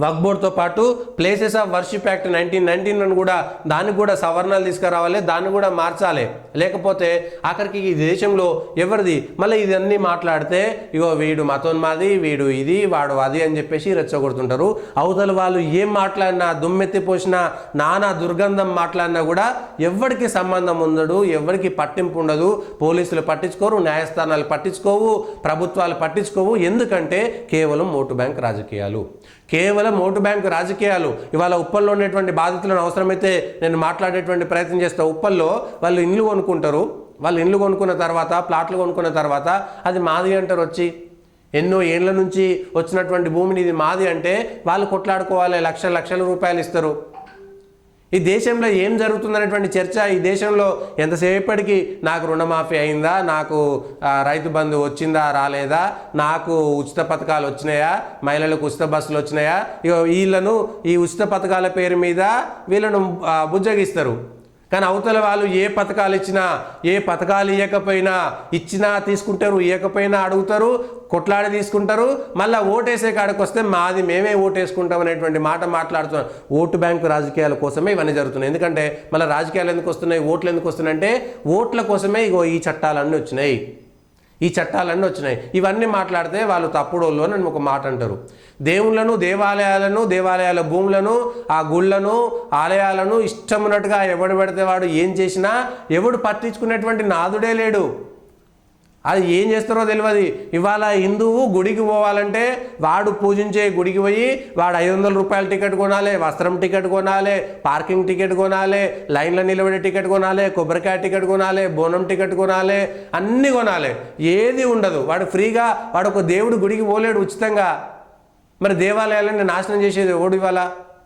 వక్ఫ్ బోర్డ్తో పాటు places of worship act 1919 కూడా దానికి కూడా సవరణలు తీసుకురావాలి, దాన్ని కూడా మార్చాలి. లేకపోతే ఆఖరికి ఈ దేశంలో ఎవరిది మళ్ళీ ఇదన్నీ మాట్లాడితే ఇగో వీడు మతోన్మాది, వీడు ఇది, వాడు అది అని చెప్పేసి రెచ్చగొడుతుంటారు. అవతల వాళ్ళు ఏం మాట్లాడినా, దుమ్మెత్తి పోసినా, నానా దుర్గంధం మాట్లాడినా కూడా ఎవరికి సంబంధం ఉండదు, ఎవరికి పట్టింపు ఉండదు. పోలీసులు పట్టించుకోరు, న్యాయస్థానాలు పట్టించుకోవు, ప్రభుత్వాలు పట్టించుకోవు. ఎందుకంటే కేవలం ఓటు బ్యాంక్ రాజకీయాలు, కేవలం ఓటు బ్యాంకు రాజకీయాలు. ఇవాళ ఉప్పల్లో ఉన్నటువంటి బాధితులను అవసరమైతే నేను మాట్లాడేటువంటి ప్రయత్నం చేస్తా. ఉప్పల్లో వాళ్ళు ఇండ్లు కొనుక్కుంటారు, వాళ్ళు ఇండ్లు కొనుక్కున్న తర్వాత, ప్లాట్లు కొనుక్కున్న తర్వాత అది మాది అంటారు. వచ్చి ఎన్నో ఏళ్ల నుంచి వచ్చినటువంటి భూమిని ఇది మాది అంటే వాళ్ళు కొట్లాడుకోవాలి, లక్షల రూపాయలు ఇస్తారు. ఈ దేశంలో ఏం జరుగుతుందనేటువంటి చర్చ ఈ దేశంలో ఎంతసేపటికి నాకు రుణమాఫీ అయిందా, నాకు రైతు బంధు వచ్చిందా రాలేదా, నాకు ఉచిత పథకాలు వచ్చినాయా, మహిళలకు ఉచిత బస్సులు వచ్చినాయా, వీళ్ళను ఈ ఉచిత పథకాల పేరు మీద వీళ్ళను బుజ్జగిస్తారు. కానీ అవతల వాళ్ళు ఏ పథకాలు ఇచ్చినా, ఏ పథకాలు ఇవ్వకపోయినా, ఇచ్చినా తీసుకుంటారు, ఇవ్వకపోయినా అడుగుతారు, కొట్లాడి తీసుకుంటారు. మళ్ళీ ఓటేసే కాడికి వస్తే మాది మేమే ఓటేసుకుంటాం అనేటువంటి మాట మాట్లాడుతున్నారు. ఓటు బ్యాంకు రాజకీయాల కోసమే ఇవన్నీ జరుగుతున్నాయి. ఎందుకంటే మళ్ళీ రాజకీయాలు ఎందుకు వస్తున్నాయి, ఓట్లు ఎందుకు వస్తున్నాయి అంటే ఓట్ల కోసమే ఇగో ఈ చట్టాలన్నీ వచ్చినాయి, ఈ చట్టాలన్నీ వచ్చినాయి. ఇవన్నీ మాట్లాడితే వాళ్ళు తప్పుడోళ్ళు అని ఒక మాట అంటారు. దేవుళ్ళను, దేవాలయాల భూములను, ఆ గుళ్ళను, ఆలయాలను ఇష్టం ఉన్నట్టుగా ఎవడు పెడితే వాడు ఏం చేసినా ఎవడు పట్టించుకునేటువంటి నాదుడే లేడు. అది ఏం చేస్తారో తెలియదు. ఇవాళ హిందువు గుడికి పోవాలంటే వాడు పూజించే గుడికి పోయి వాడు 500 రూపాయల టికెట్ కొనాలి, వస్త్రం టికెట్ కొనాలి, పార్కింగ్ టికెట్ కొనాలి, లైన్లో నిలబడే టికెట్ కొనాలి, కొబ్బరికాయ టికెట్ కొనాలి, బోనం టికెట్ కొనాలి, అన్నీ కొనాలి. ఏది ఉండదు. వాడు ఫ్రీగా, వాడు ఒక దేవుడు గుడికి పోలేడు ఉచితంగా. మరి దేవాలయాలను నాశనం చేసేది ఎవడు ఇవాళ?